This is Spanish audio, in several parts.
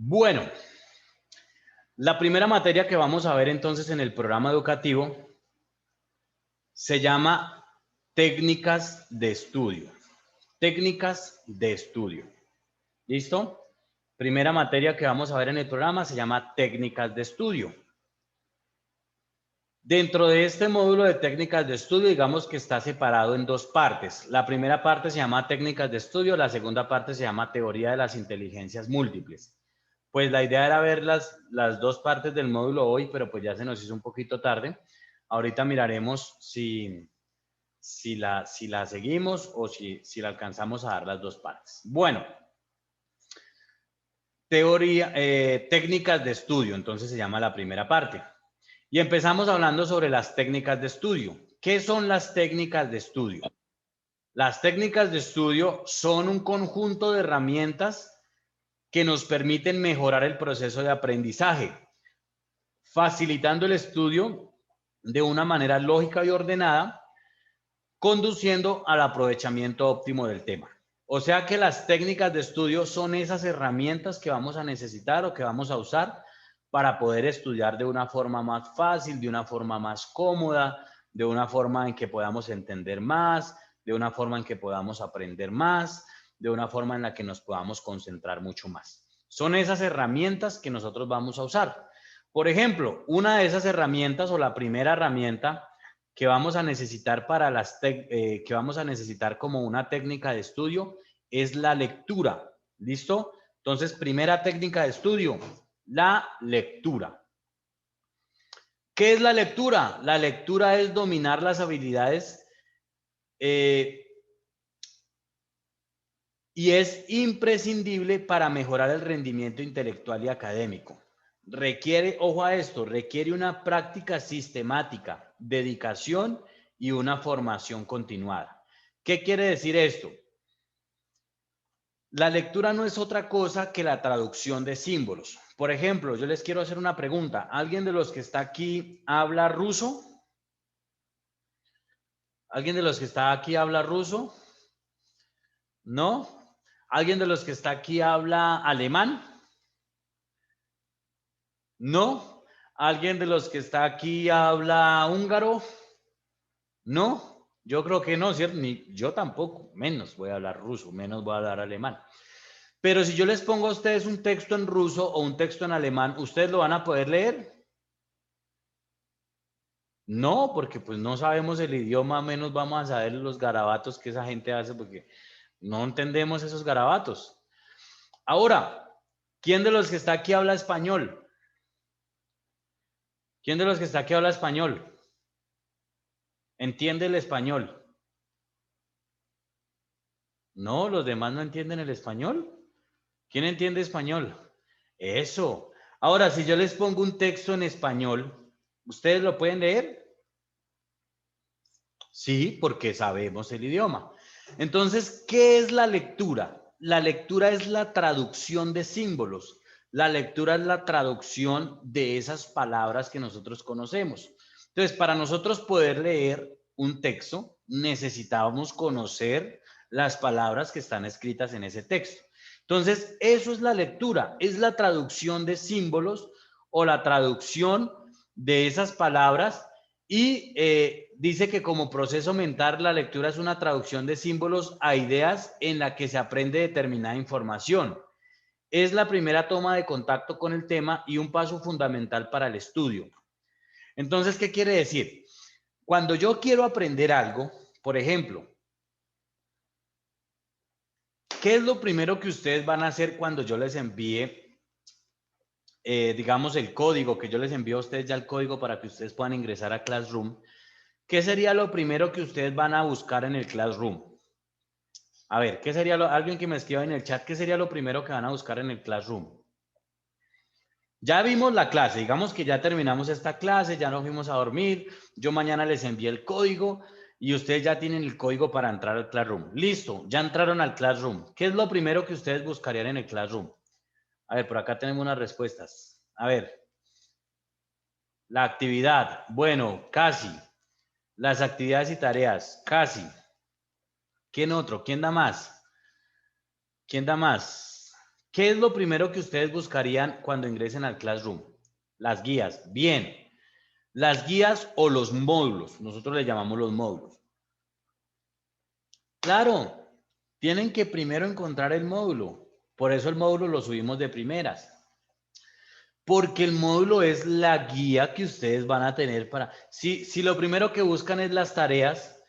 Bueno, la primera materia que vamos a ver entonces en el programa educativo se llama técnicas de estudio. Técnicas de estudio. ¿Listo? Primera materia que vamos a ver en el programa se llama técnicas de estudio. Dentro de este módulo de técnicas de estudio, digamos que está separado en dos partes. La primera parte se llama técnicas de estudio, la segunda parte se llama teoría de las inteligencias múltiples. Pues la idea era ver las dos partes del módulo hoy, pero pues ya se nos hizo un poquito tarde. Ahorita miraremos si la seguimos o si la alcanzamos a dar las dos partes. Bueno, técnicas de estudio, entonces se llama la primera parte. Y empezamos hablando sobre las técnicas de estudio. ¿Qué son las técnicas de estudio? Las técnicas de estudio son un conjunto de herramientas que nos permiten mejorar el proceso de aprendizaje, facilitando el estudio de una manera lógica y ordenada, conduciendo al aprovechamiento óptimo del tema. O sea que las técnicas de estudio son esas herramientas que vamos a necesitar o que vamos a usar para poder estudiar de una forma más fácil, de una forma más cómoda, de una forma en que podamos entender más, de una forma en que podamos aprender más, de una forma en la que nos podamos concentrar mucho más. Son esas herramientas que nosotros vamos a usar. Por ejemplo, una de esas herramientas o la primera herramienta que vamos a necesitar que vamos a necesitar como una técnica de estudio es la lectura. ¿Listo? Entonces, primera técnica de estudio, la lectura. ¿Qué es la lectura? La lectura es dominar las habilidades y es imprescindible para mejorar el rendimiento intelectual y académico. Requiere, ojo a esto, requiere una práctica sistemática, dedicación y una formación continuada. ¿Qué quiere decir esto? La lectura no es otra cosa que la traducción de símbolos. Por ejemplo, yo les quiero hacer una pregunta. ¿Alguien de los que está aquí habla ruso? ¿Alguien de los que está aquí habla ruso? ¿No? ¿Alguien de los que está aquí habla alemán? ¿No? ¿Alguien de los que está aquí habla húngaro? ¿No? Yo creo que no, ¿cierto? Ni yo tampoco. Menos voy a hablar ruso, menos voy a hablar alemán. Pero si yo les pongo a ustedes un texto en ruso o un texto en alemán, ¿ustedes lo van a poder leer? No, porque pues no sabemos el idioma, menos vamos a saber los garabatos que esa gente hace porque no entendemos esos garabatos. Ahora, ¿quién de los que está aquí habla español? ¿Quién de los que está aquí habla español? ¿Entiende el español? No, los demás no entienden el español. ¿Quién entiende español? Eso. Ahora, si yo les pongo un texto en español, ¿ustedes lo pueden leer? Sí, porque sabemos el idioma. Entonces, ¿qué es la lectura? La lectura es la traducción de símbolos. La lectura es la traducción de esas palabras que nosotros conocemos. Entonces, para nosotros poder leer un texto, necesitábamos conocer las palabras que están escritas en ese texto. Entonces, eso es la lectura, es la traducción de símbolos o la traducción de esas palabras y dice que como proceso mental la lectura es una traducción de símbolos a ideas en la que se aprende determinada información. Es la primera toma de contacto con el tema y un paso fundamental para el estudio. Entonces, ¿qué quiere decir? Cuando yo quiero aprender algo, por ejemplo, ¿qué es lo primero que ustedes van a hacer cuando yo les envíe, digamos, el código, que yo les envío a ustedes ya el código para que ustedes puedan ingresar a Classroom? ¿Qué sería lo primero que ustedes van a buscar en el Classroom? A ver, ¿qué sería alguien que me escriba en el chat, qué sería lo primero que van a buscar en el Classroom? Ya vimos la clase, digamos que ya terminamos esta clase, ya nos fuimos a dormir, yo mañana les envié el código y ustedes ya tienen el código para entrar al Classroom. Listo, ya entraron al Classroom. ¿Qué es lo primero que ustedes buscarían en el Classroom? A ver, por acá tenemos unas respuestas. A ver, la actividad, bueno, casi. Las actividades y tareas, casi. ¿Quién otro? ¿Quién da más? ¿Quién da más? ¿Qué es lo primero que ustedes buscarían cuando ingresen al Classroom? Las guías. Bien. Las guías o los módulos. Nosotros le llamamos los módulos. Claro, tienen que primero encontrar el módulo. Por eso el módulo lo subimos de primeras. Porque el módulo es la guía que ustedes van a tener para... Si lo primero que buscan es las tareas,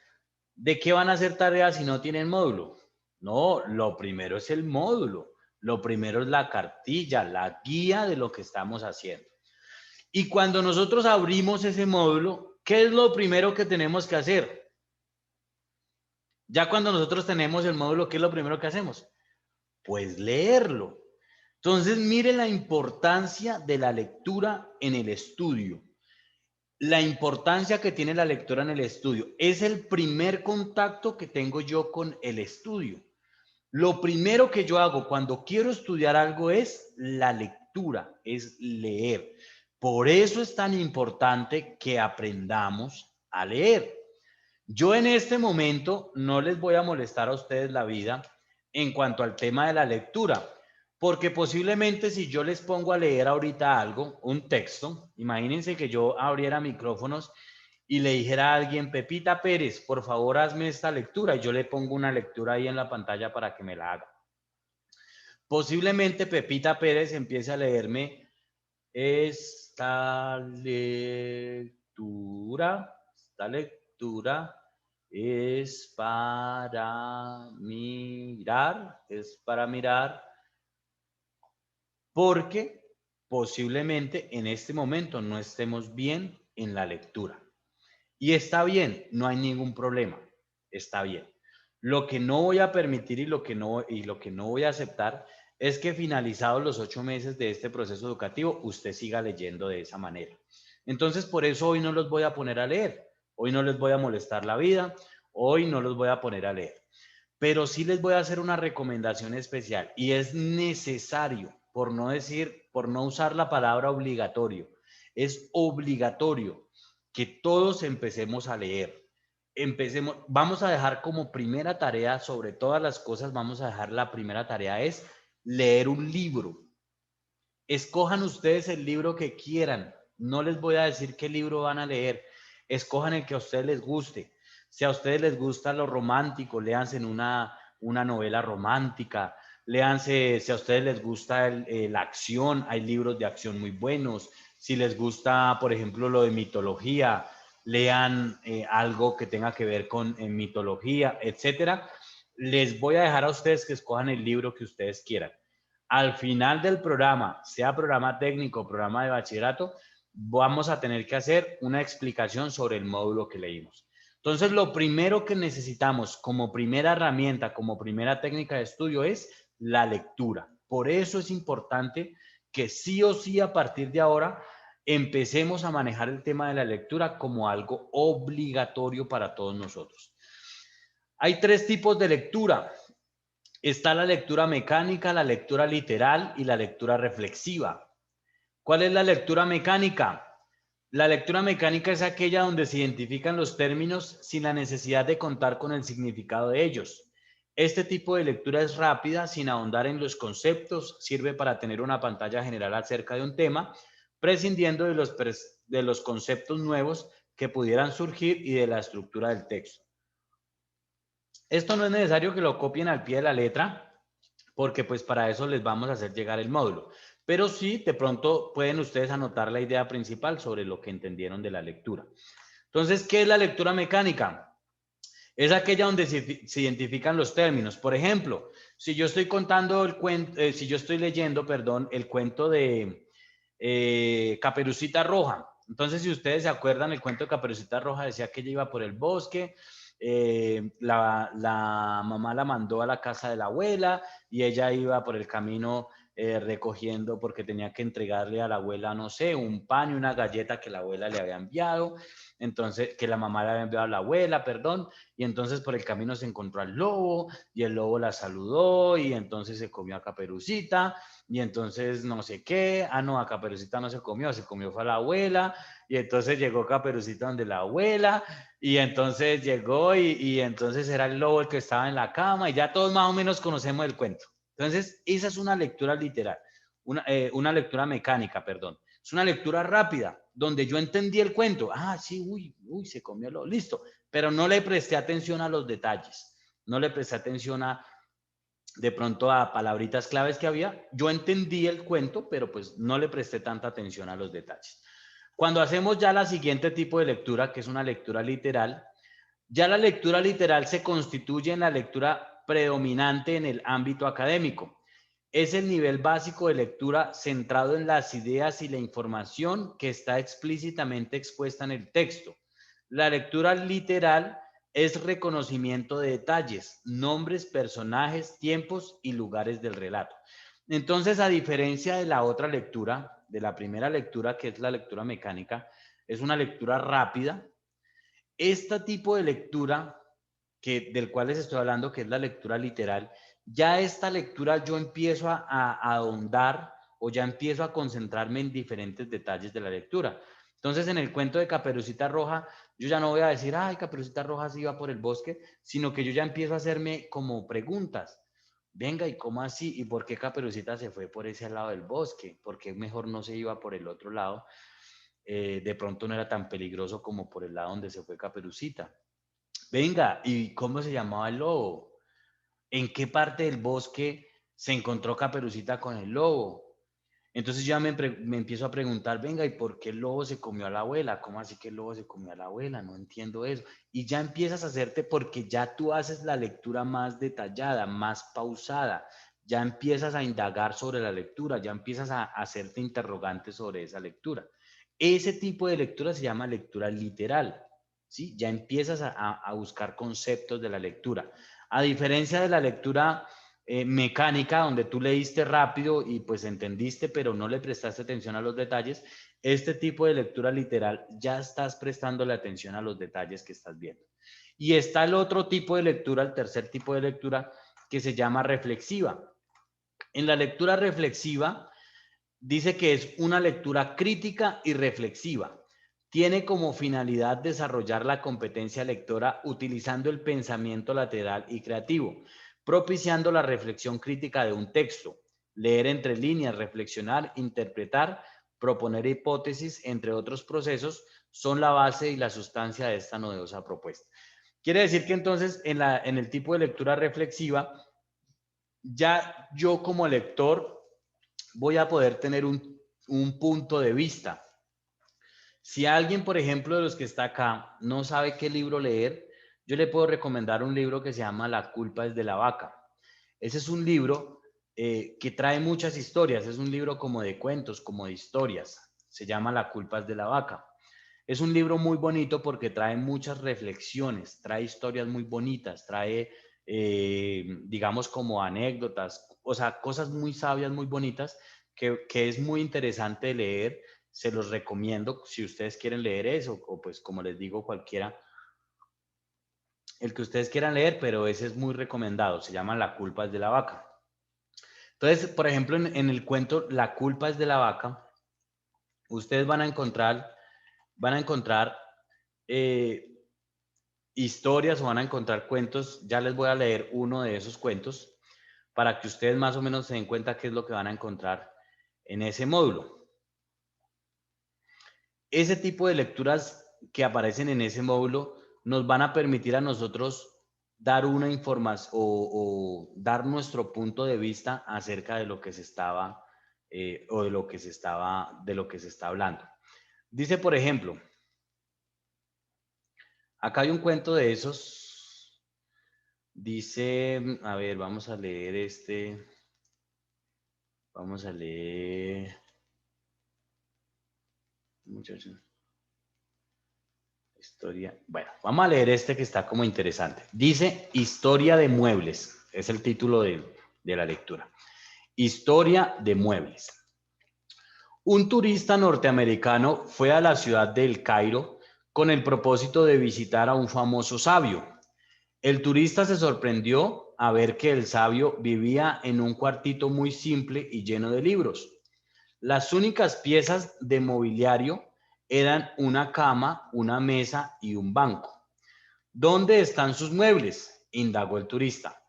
¿de qué van a hacer tareas si no tienen módulo? No, lo primero es el módulo. Lo primero es la cartilla, la guía de lo que estamos haciendo. Y cuando nosotros abrimos ese módulo, ¿qué es lo primero que tenemos que hacer? Ya cuando nosotros tenemos el módulo, ¿qué es lo primero que hacemos? Pues leerlo. Entonces, mire la importancia de la lectura en el estudio. La importancia que tiene la lectura en el estudio. Es el primer contacto que tengo yo con el estudio. Lo primero que yo hago cuando quiero estudiar algo es la lectura, es leer. Por eso es tan importante que aprendamos a leer. Yo en este momento no les voy a molestar a ustedes la vida en cuanto al tema de la lectura, porque posiblemente si yo les pongo a leer ahorita algo, un texto, imagínense que yo abriera micrófonos y le dijera a alguien, Pepita Pérez, por favor hazme esta lectura, y yo le pongo una lectura ahí en la pantalla para que me la haga. Posiblemente Pepita Pérez empiece a leerme esta lectura es para mirar, porque posiblemente en este momento no estemos bien en la lectura. Y está bien, no hay ningún problema, está bien. Lo que no voy a permitir y lo que no voy a aceptar es que finalizados los 8 meses de este proceso educativo, usted siga leyendo de esa manera. Entonces, por eso hoy no los voy a poner a leer, hoy no les voy a molestar la vida, hoy no los voy a poner a leer. Pero sí les voy a hacer una recomendación especial y es necesario, por no usar la palabra obligatorio, es obligatorio que todos empecemos a leer. Vamos a dejar como primera tarea, sobre todas las cosas, vamos a dejar la primera tarea es leer un libro. Escojan ustedes el libro que quieran. No les voy a decir qué libro van a leer. Escojan el que a ustedes les guste. Si a ustedes les gusta lo romántico, léanse en una novela romántica. Léanse, si a ustedes les gusta la acción, hay libros de acción muy buenos. Si les gusta, por ejemplo, lo de mitología, lean algo que tenga que ver con mitología, etcétera. Les voy a dejar a ustedes que escojan el libro que ustedes quieran. Al final del programa, sea programa técnico o programa de bachillerato, vamos a tener que hacer una explicación sobre el módulo que leímos. Entonces, lo primero que necesitamos como primera herramienta, como primera técnica de estudio es la lectura. Por eso es importante que sí o sí a partir de ahora empecemos a manejar el tema de la lectura como algo obligatorio para todos nosotros. Hay 3 tipos de lectura. Está la lectura mecánica, la lectura literal y la lectura reflexiva. ¿Cuál es la lectura mecánica? La lectura mecánica es aquella donde se identifican los términos sin la necesidad de contar con el significado de ellos. Este tipo de lectura es rápida, sin ahondar en los conceptos, sirve para tener una pantalla general acerca de un tema, prescindiendo de los conceptos nuevos que pudieran surgir y de la estructura del texto. Esto no es necesario que lo copien al pie de la letra, porque pues para eso les vamos a hacer llegar el módulo. Pero sí, de pronto pueden ustedes anotar la idea principal sobre lo que entendieron de la lectura. Entonces, ¿qué es la lectura mecánica? Es aquella donde se identifican los términos. Por ejemplo, si yo estoy contando el cuento, si yo estoy leyendo, perdón, el cuento de Caperucita Roja. Entonces, si ustedes se acuerdan, el cuento de Caperucita Roja decía que ella iba por el bosque, la mamá la mandó a la casa de la abuela y ella iba por el camino recogiendo porque tenía que entregarle a la abuela, no sé, un pan y una galleta que la abuela le había enviado, entonces, que la mamá le había enviado a la abuela, perdón, y entonces por el camino se encontró al lobo y el lobo la saludó y entonces se comió a Caperucita y entonces no sé qué, no, a Caperucita no se comió fue a la abuela y entonces llegó Caperucita donde la abuela y entonces llegó y entonces era el lobo el que estaba en la cama y ya todos más o menos conocemos el cuento. Entonces, esa es una lectura literal, una lectura mecánica, perdón. Es una lectura rápida, donde yo entendí el cuento. Ah, sí, uy, se comió lo, listo. Pero no le presté atención a los detalles. No le presté atención de pronto a palabritas claves que había. Yo entendí el cuento, pero pues no le presté tanta atención a los detalles. Cuando hacemos ya la siguiente tipo de lectura, que es una lectura literal, ya la lectura literal se constituye en la lectura predominante en el ámbito académico. Es el nivel básico de lectura centrado en las ideas y la información que está explícitamente expuesta en el texto. La lectura literal es reconocimiento de detalles, nombres, personajes, tiempos y lugares del relato. Entonces, a diferencia de la otra lectura, de la primera lectura, que es la lectura mecánica, es una lectura rápida. Este tipo de lectura del cual les estoy hablando, que es la lectura literal, ya esta lectura yo empiezo a ahondar o ya empiezo a concentrarme en diferentes detalles de la lectura. Entonces, en el cuento de Caperucita Roja, yo ya no voy a decir, ay, Caperucita Roja se iba por el bosque, sino que yo ya empiezo a hacerme como preguntas. Venga, ¿y cómo así? ¿Y por qué Caperucita se fue por ese lado del bosque? ¿Por qué mejor no se iba por el otro lado? De pronto no era tan peligroso como por el lado donde se fue Caperucita. Venga, ¿y cómo se llamaba el lobo? ¿En qué parte del bosque se encontró Caperucita con el lobo? Entonces ya me empiezo a preguntar, venga, ¿y por qué el lobo se comió a la abuela? ¿Cómo así que el lobo se comió a la abuela? No entiendo eso. Y ya empiezas a hacerte porque ya tú haces la lectura más detallada, más pausada. Ya empiezas a indagar sobre la lectura, ya empiezas a hacerte interrogantes sobre esa lectura. Ese tipo de lectura se llama lectura literal. ¿Sí? Ya empiezas a buscar conceptos de la lectura. A diferencia de la lectura mecánica, donde tú leíste rápido y pues entendiste, pero no le prestaste atención a los detalles, este tipo de lectura literal ya estás prestando la atención a los detalles que estás viendo. Y está el otro tipo de lectura, el tercer tipo de lectura, que se llama reflexiva. En la lectura reflexiva, dice que es una lectura crítica y reflexiva. Tiene como finalidad desarrollar la competencia lectora utilizando el pensamiento lateral y creativo, propiciando la reflexión crítica de un texto, leer entre líneas, reflexionar, interpretar, proponer hipótesis, entre otros procesos, son la base y la sustancia de esta novedosa propuesta. Quiere decir que entonces en el tipo de lectura reflexiva, ya yo como lector voy a poder tener un punto de vista. Si alguien, por ejemplo, de los que está acá, no sabe qué libro leer, yo le puedo recomendar un libro que se llama La culpa es de la vaca. Ese es un libro que trae muchas historias, es un libro como de cuentos, como de historias. Se llama La culpa es de la vaca. Es un libro muy bonito porque trae muchas reflexiones, trae historias muy bonitas, trae, digamos, como anécdotas, o sea, cosas muy sabias, muy bonitas, que es muy interesante leer. Se los recomiendo si ustedes quieren leer eso, o pues como les digo, cualquiera, el que ustedes quieran leer, pero ese es muy recomendado, se llama La culpa es de la vaca. Entonces, por ejemplo, en el cuento La culpa es de la vaca, ustedes van a encontrar historias o van a encontrar cuentos. Ya les voy a leer uno de esos cuentos para que ustedes más o menos se den cuenta qué es lo que van a encontrar en ese módulo. Ese tipo de lecturas que aparecen en ese módulo nos van a permitir a nosotros dar una información o dar nuestro punto de vista acerca de lo que se estaba o de lo que se está hablando. Dice, por ejemplo, acá hay un cuento de esos. Dice, a ver, vamos a leer este. Vamos a leer. Muchachos. Historia. Bueno, vamos a leer este que está como interesante. Dice Historia de muebles. Es el título de la lectura. Historia de muebles. Un turista norteamericano fue a la ciudad de El Cairo con el propósito de visitar a un famoso sabio. El turista se sorprendió a ver que el sabio vivía en un cuartito muy simple y lleno de libros. Las únicas piezas de mobiliario eran una cama, una mesa y un banco. ¿Dónde están sus muebles?, indagó el turista.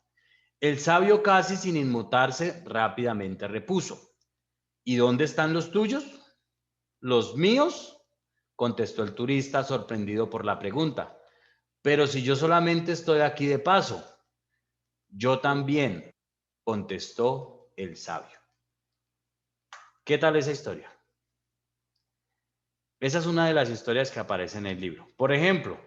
El sabio, casi sin inmutarse, rápidamente repuso: ¿y dónde están los tuyos? ¿Los míos?, contestó el turista, sorprendido por la pregunta. Pero si yo solamente estoy aquí de paso. Yo también, contestó el sabio. ¿Qué tal esa historia? Esa es una de las historias que aparece en el libro. Por ejemplo,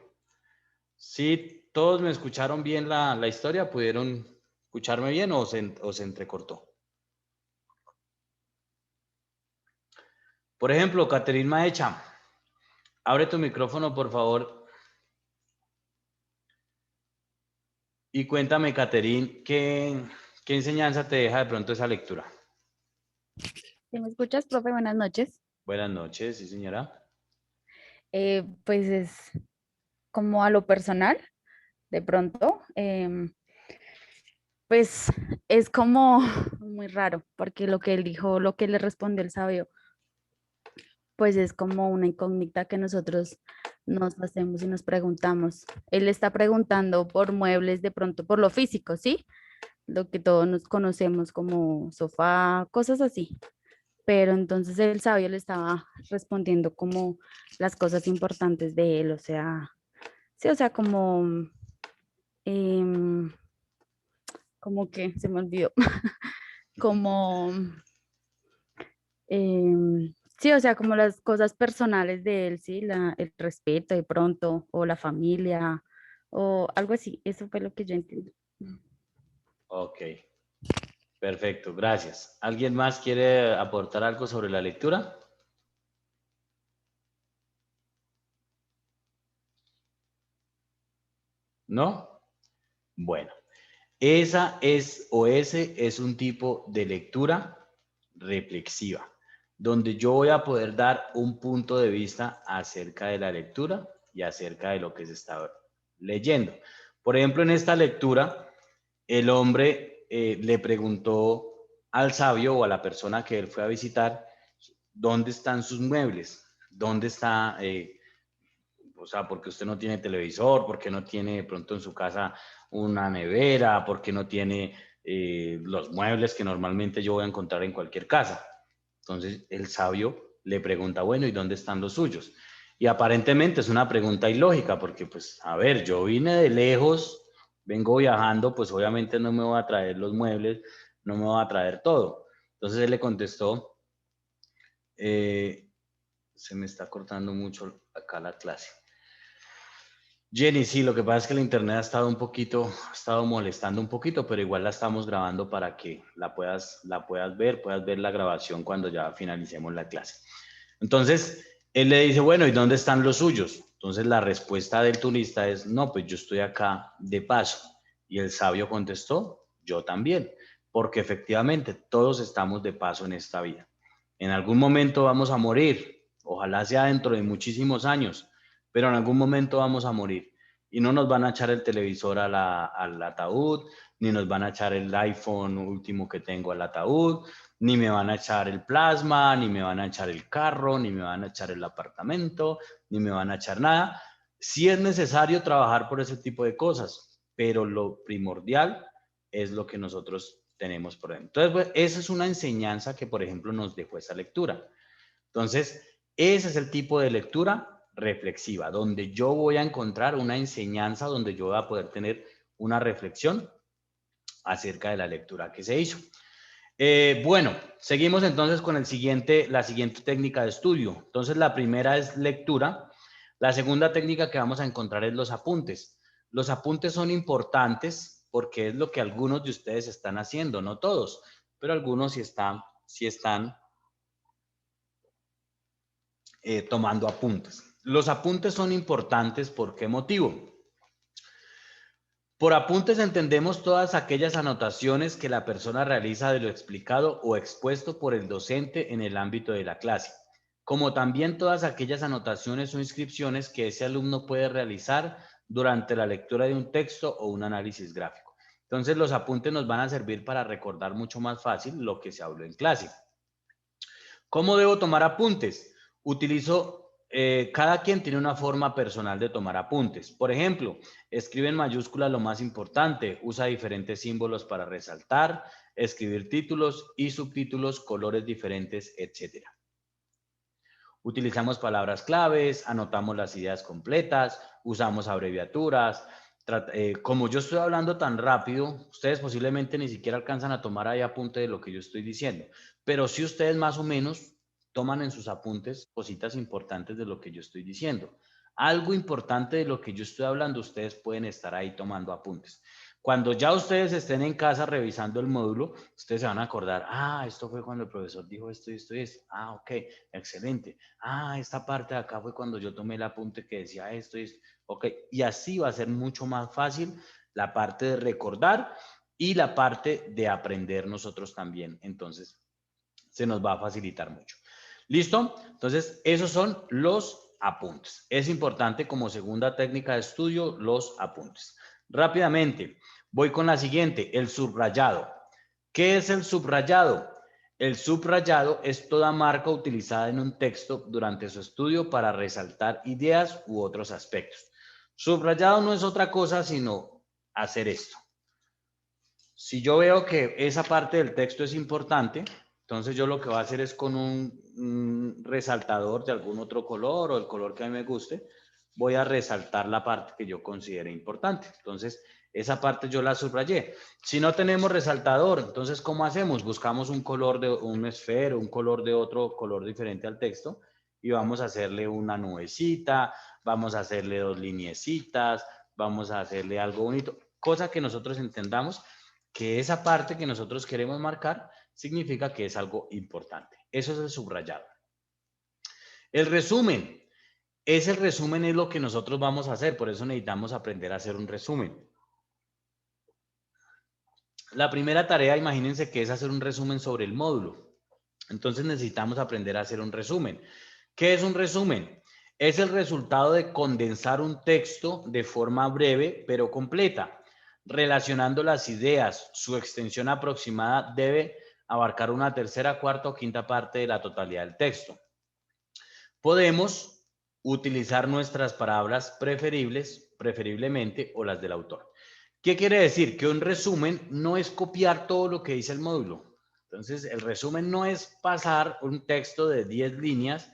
si todos me escucharon bien la historia, ¿pudieron escucharme bien o se entrecortó? Por ejemplo, Caterine Maecha, abre tu micrófono, por favor. Y cuéntame, Caterine, ¿qué enseñanza te deja de pronto esa lectura? ¿Sí me escuchas, profe? Buenas noches. Buenas noches, sí, señora. Pues es como a lo personal, de pronto, pues es como muy raro, porque lo que él dijo, lo que le respondió el sabio, pues es como una incógnita que nosotros nos hacemos y nos preguntamos. Él está preguntando por muebles, de pronto por lo físico, ¿sí? Lo que todos nos conocemos como sofá, cosas así. Pero entonces el sabio le estaba respondiendo como las cosas importantes de él, o sea, sí, o sea, em, como que se me olvidó, como, sí, o sea, como las cosas personales de él, sí, el respeto de pronto, o la familia, o algo así, eso fue lo que yo entendí. Ok, perfecto, gracias. ¿Alguien más quiere aportar algo sobre la lectura? ¿No? Bueno, ese es un tipo de lectura reflexiva, donde yo voy a poder dar un punto de vista acerca de la lectura y acerca de lo que se está leyendo. Por ejemplo, en esta lectura, el hombre le preguntó al sabio o a la persona que él fue a visitar, ¿dónde están sus muebles? ¿Dónde está, o sea, porque usted no tiene televisor, porque no tiene de pronto en su casa una nevera, porque no tiene los muebles que normalmente yo voy a encontrar en cualquier casa? Entonces el sabio le pregunta, bueno, ¿y dónde están los suyos? Y aparentemente es una pregunta ilógica, porque pues, a ver, yo vine de lejos, vengo viajando, pues obviamente no me voy a traer los muebles, no me voy a traer todo. Entonces él le contestó, se me está cortando mucho acá la clase. Jenny, sí, lo que pasa es que el internet ha estado molestando un poquito, pero igual la estamos grabando para que puedas ver la grabación cuando ya finalicemos la clase. Entonces, él le dice, bueno, ¿y dónde están los suyos? Entonces, la respuesta del turista es, no, pues yo estoy acá de paso. Y el sabio contestó, yo también, porque efectivamente todos estamos de paso en esta vida. En algún momento vamos a morir, ojalá sea dentro de muchísimos años, pero en algún momento vamos a morir y no nos van a echar el televisor al ataúd, ni nos van a echar el iPhone último que tengo al ataúd, ni me van a echar el plasma, ni me van a echar el carro, ni me van a echar el apartamento, ni me van a echar nada. Sí es necesario trabajar por ese tipo de cosas, pero lo primordial es lo que nosotros tenemos por dentro. Entonces, pues, esa es una enseñanza que, por ejemplo, nos dejó esa lectura. Entonces, ese es el tipo de lectura reflexiva, donde yo voy a encontrar una enseñanza, donde yo voy a poder tener una reflexión acerca de la lectura que se hizo. Bueno, seguimos entonces con la siguiente técnica de estudio. Entonces, la primera es lectura. La segunda técnica que vamos a encontrar es los apuntes. Los apuntes son importantes porque es lo que algunos de ustedes están haciendo, no todos, pero algunos sí están tomando apuntes. Los apuntes son importantes, ¿por qué motivo? Por apuntes entendemos todas aquellas anotaciones que la persona realiza de lo explicado o expuesto por el docente en el ámbito de la clase, como también todas aquellas anotaciones o inscripciones que ese alumno puede realizar durante la lectura de un texto o un análisis gráfico. Entonces, los apuntes nos van a servir para recordar mucho más fácil lo que se habló en clase. ¿Cómo debo tomar apuntes? Utilizo cada quien tiene una forma personal de tomar apuntes. Por ejemplo, escribe en mayúsculas lo más importante, usa diferentes símbolos para resaltar, escribir títulos y subtítulos, colores diferentes, etc. Utilizamos palabras claves, anotamos las ideas completas, usamos abreviaturas. Como yo estoy hablando tan rápido, ustedes posiblemente ni siquiera alcanzan a tomar ahí apunte de lo que yo estoy diciendo. Pero si ustedes más o menos toman en sus apuntes cositas importantes de lo que yo estoy diciendo. Algo importante de lo que yo estoy hablando, ustedes pueden estar ahí tomando apuntes. Cuando ya ustedes estén en casa revisando el módulo, ustedes se van a acordar, ah, esto fue cuando el profesor dijo esto y esto y esto. Ah, ok, excelente. Ah, esta parte de acá fue cuando yo tomé el apunte que decía esto y esto. Ok, y así va a ser mucho más fácil la parte de recordar y la parte de aprender nosotros también. Entonces, se nos va a facilitar mucho. ¿Listo? Entonces, esos son los apuntes. Es importante como segunda técnica de estudio los apuntes. Rápidamente, voy con la siguiente, el subrayado. ¿Qué es el subrayado? El subrayado es toda marca utilizada en un texto durante su estudio para resaltar ideas u otros aspectos. Subrayado no es otra cosa sino hacer esto. Si yo veo que esa parte del texto es importante, entonces yo lo que voy a hacer es con un resaltador de algún otro color o el color que a mí me guste, voy a resaltar la parte que yo considere importante. Entonces, esa parte yo la subrayé. Si no tenemos resaltador, entonces, ¿cómo hacemos? Buscamos un color de un esfero, un color de otro color diferente al texto y vamos a hacerle una nubecita, vamos a hacerle dos lineecitas, vamos a hacerle algo bonito, cosa que nosotros entendamos que esa parte que nosotros queremos marcar significa que es algo importante. Eso es el subrayado. El resumen. Ese resumen es lo que nosotros vamos a hacer, por eso necesitamos aprender a hacer un resumen. La primera tarea, imagínense que es hacer un resumen sobre el módulo. Entonces necesitamos aprender a hacer un resumen. ¿Qué es un resumen? Es el resultado de condensar un texto de forma breve pero completa, relacionando las ideas. Su extensión aproximada debe abarcar una tercera, cuarta o quinta parte de la totalidad del texto. Podemos utilizar nuestras palabras preferibles, preferiblemente, o las del autor. ¿Qué quiere decir? Que un resumen no es copiar todo lo que dice el módulo. Entonces, el resumen no es pasar un texto de 10 líneas,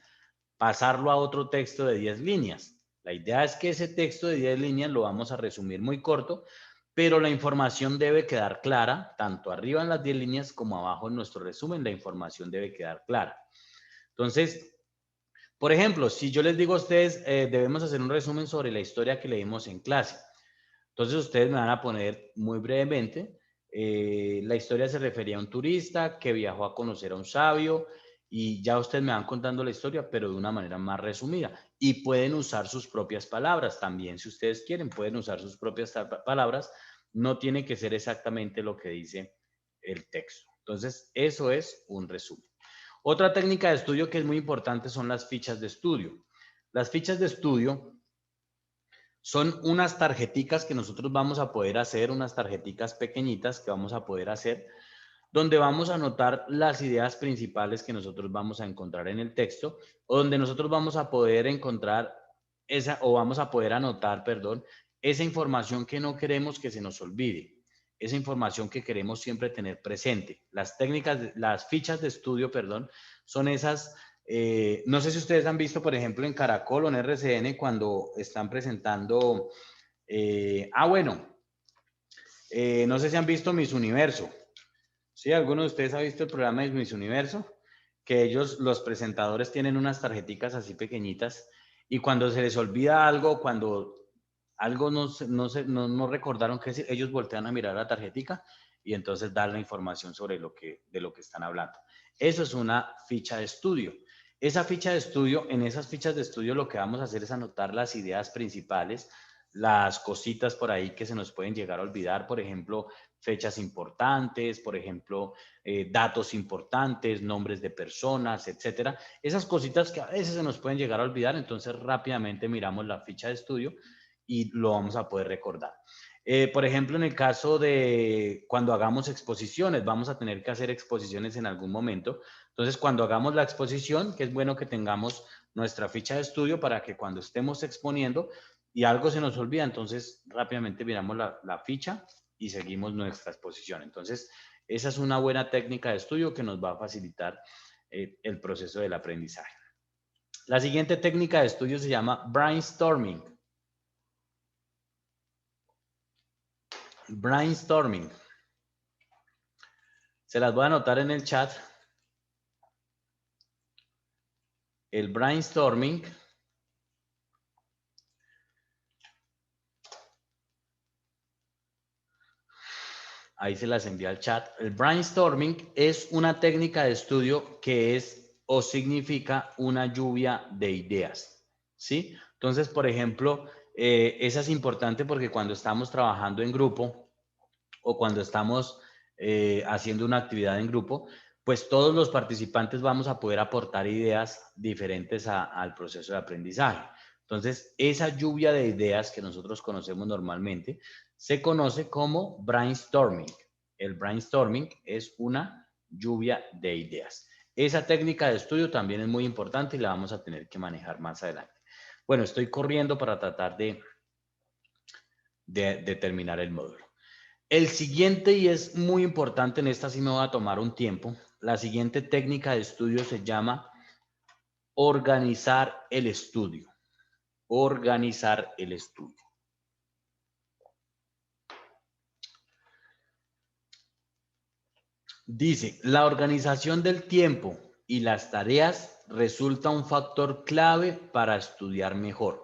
pasarlo a otro texto de 10 líneas. La idea es que ese texto de 10 líneas lo vamos a resumir muy corto, pero la información debe quedar clara, tanto arriba en las 10 líneas como abajo en nuestro resumen, la información debe quedar clara. Entonces, por ejemplo, si yo les digo a ustedes, debemos hacer un resumen sobre la historia que leímos en clase. Entonces ustedes me van a poner muy brevemente, la historia se refería a un turista que viajó a conocer a un sabio y ya ustedes me van contando la historia, pero de una manera más resumida. Y pueden usar sus propias palabras también, si ustedes quieren, pueden usar sus propias palabras. No tiene que ser exactamente lo que dice el texto. Entonces, eso es un resumen. Otra técnica de estudio que es muy importante son las fichas de estudio. Las fichas de estudio son unas tarjeticas que nosotros vamos a poder hacer, unas tarjeticas pequeñitas que vamos a poder hacer, donde vamos a anotar las ideas principales que nosotros vamos a encontrar en el texto, o donde nosotros vamos a poder encontrar esa, o vamos a poder anotar, perdón, esa información que no queremos que se nos olvide, esa información que queremos siempre tener presente. Las técnicas, las fichas de estudio, perdón, son esas. No sé si ustedes han visto, por ejemplo, en Caracol o en RCN cuando están presentando, bueno, no sé si han visto Miss Universo. ¿Sí? ¿Alguno de ustedes ha visto el programa de Miss Universo? Que ellos, los presentadores, tienen unas tarjeticas así pequeñitas y cuando se les olvida algo, cuando algo no recordaron qué decir, ellos voltean a mirar la tarjetica y entonces dan la información sobre de lo que están hablando. Eso es una ficha de estudio. Esa ficha de estudio, en esas fichas de estudio lo que vamos a hacer es anotar las ideas principales, las cositas por ahí que se nos pueden llegar a olvidar, por ejemplo, fechas importantes, por ejemplo, datos importantes, nombres de personas, etcétera. Esas cositas que a veces se nos pueden llegar a olvidar, entonces rápidamente miramos la ficha de estudio y lo vamos a poder recordar. Por ejemplo, en el caso de cuando hagamos exposiciones, vamos a tener que hacer exposiciones en algún momento. Entonces, cuando hagamos la exposición, que es bueno que tengamos nuestra ficha de estudio para que cuando estemos exponiendo y algo se nos olvida, entonces rápidamente miramos la ficha y seguimos nuestra exposición. Entonces, esa es una buena técnica de estudio que nos va a facilitar el proceso del aprendizaje. La siguiente técnica de estudio se llama brainstorming. Brainstorming. Se las voy a anotar en el chat. El brainstorming ahí se las envía al chat. El brainstorming es una técnica de estudio que es o significa una lluvia de ideas, ¿sí? Entonces, por ejemplo, esa es importante porque cuando estamos trabajando en grupo o cuando estamos haciendo una actividad en grupo, pues todos los participantes vamos a poder aportar ideas diferentes al proceso de aprendizaje. Entonces, esa lluvia de ideas que nosotros conocemos normalmente se conoce como brainstorming. El brainstorming es una lluvia de ideas. Esa técnica de estudio también es muy importante y la vamos a tener que manejar más adelante. Bueno, estoy corriendo para tratar de terminar el módulo. El siguiente, y es muy importante, en esta sí me voy a tomar un tiempo, la siguiente técnica de estudio se llama organizar el estudio. Organizar el estudio. Dice, la organización del tiempo y las tareas resulta un factor clave para estudiar mejor.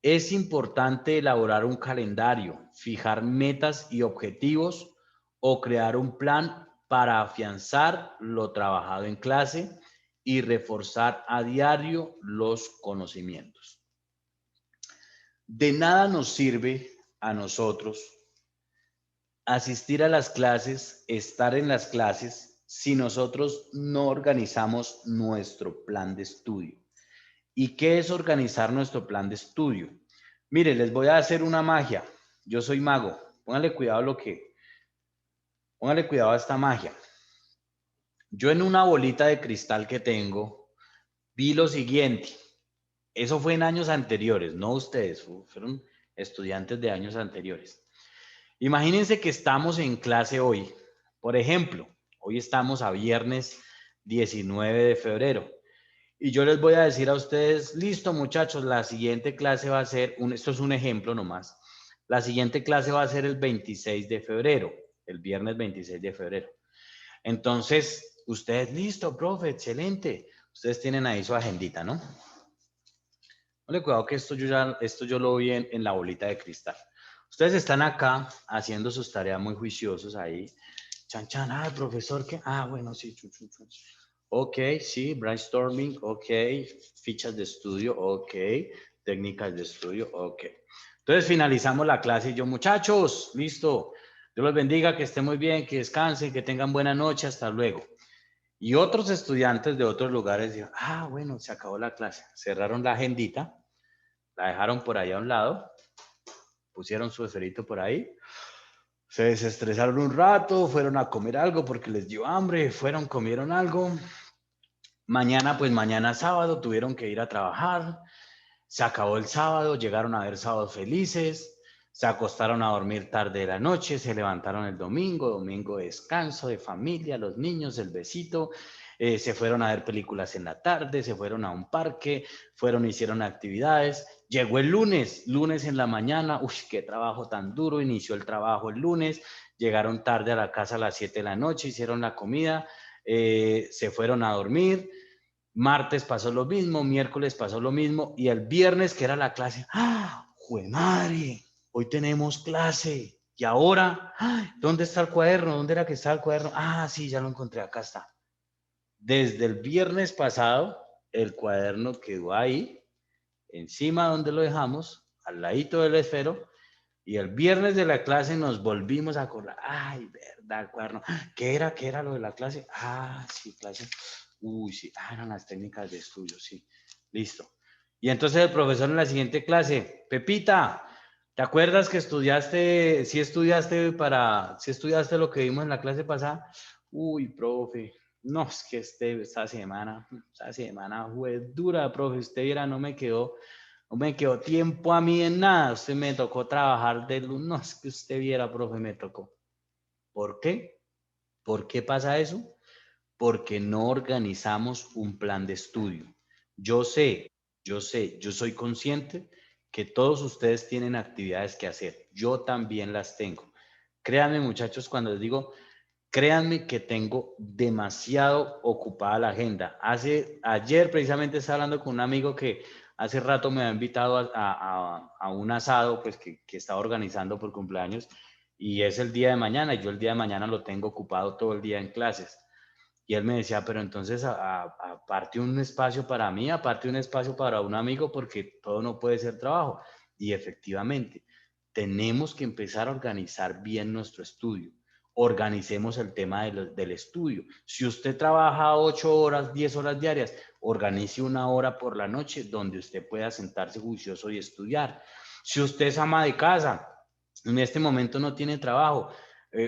Es importante elaborar un calendario, fijar metas y objetivos o crear un plan para afianzar lo trabajado en clase y reforzar a diario los conocimientos. De nada nos sirve a nosotros asistir a las clases, estar en las clases, si nosotros no organizamos nuestro plan de estudio. ¿Y qué es organizar nuestro plan de estudio? Mire, les voy a hacer una magia. Yo soy mago. Póngale cuidado póngale cuidado a esta magia. Yo en una bolita de cristal que tengo, vi lo siguiente. Eso fue en años anteriores, no ustedes, fueron estudiantes de años anteriores. Imagínense que estamos en clase hoy. Por ejemplo, hoy estamos a viernes 19 de febrero. Y yo les voy a decir a ustedes, listo muchachos, la siguiente clase va a ser, esto es un ejemplo nomás, la siguiente clase va a ser el 26 de febrero, el viernes 26 de febrero. Entonces, ustedes, listo, profe, excelente. Ustedes tienen ahí su agendita, ¿no? Ponle cuidado que esto yo lo vi en la bolita de cristal. Ustedes están acá haciendo sus tareas muy juiciosos ahí. Chan, chan, profesor, ¿qué? Bueno, sí, Ok, sí, brainstorming, ok, fichas de estudio, ok, técnicas de estudio, ok. Entonces finalizamos la clase y yo, muchachos, listo. Dios los bendiga, que estén muy bien, que descansen, que tengan buena noche, hasta luego. Y otros estudiantes de otros lugares dijeron, bueno, se acabó la clase. Cerraron la agendita, la dejaron por ahí a un lado, pusieron su esferito por ahí, se desestresaron un rato, fueron a comer algo porque les dio hambre, fueron, comieron algo. Mañana, pues mañana sábado, tuvieron que ir a trabajar. Se acabó el sábado, llegaron a ver sábados felices, se acostaron a dormir tarde de la noche, se levantaron el domingo, domingo de descanso, de familia, los niños, el besito, se fueron a ver películas en la tarde, se fueron a un parque, fueron, hicieron actividades. Llegó el lunes, lunes en la mañana, uy, qué trabajo tan duro, inició el trabajo el lunes, llegaron tarde a la casa a las 7 de la noche, hicieron la comida, se fueron a dormir. Martes pasó lo mismo, miércoles pasó lo mismo y el viernes que era la clase, ¡jue madre! Hoy tenemos clase. Y ahora, ¿dónde está el cuaderno? ¿Dónde era que estaba el cuaderno? Sí, ya lo encontré, acá está. Desde el viernes pasado, el cuaderno quedó ahí, encima donde lo dejamos, al ladito del esfero, y el viernes de la clase nos volvimos a acordar, verdad, el cuaderno, ¿qué era lo de la clase? Sí, clase. Uy, sí, eran las técnicas de estudio, sí. Listo. Y entonces el profesor en la siguiente clase, Pepita, ¿Te acuerdas que estudiaste, si estudiaste lo que vimos en la clase pasada? Uy, profe, no, es que esta semana fue dura, profe, usted viera, no me quedó tiempo a mí en nada, usted me tocó trabajar no, es que usted viera, profe, me tocó. ¿Por qué? ¿Por qué pasa eso? Porque no organizamos un plan de estudio. Yo sé, yo soy consciente que todos ustedes tienen actividades que hacer. Yo también las tengo. Créanme, muchachos, cuando les digo, créanme que tengo demasiado ocupada la agenda. Ayer precisamente estaba hablando con un amigo que hace rato me ha invitado a un asado pues que estaba organizando por cumpleaños y es el día de mañana y yo el día de mañana lo tengo ocupado todo el día en clases. Y él me decía, pero entonces aparte un espacio para mí, aparte un espacio para un amigo, porque todo no puede ser trabajo. Y efectivamente, tenemos que empezar a organizar bien nuestro estudio. Organicemos el tema del estudio. Si usted trabaja 8 horas, 10 horas diarias, organice una hora por la noche donde usted pueda sentarse juicioso y estudiar. Si usted es ama de casa, en este momento no tiene trabajo,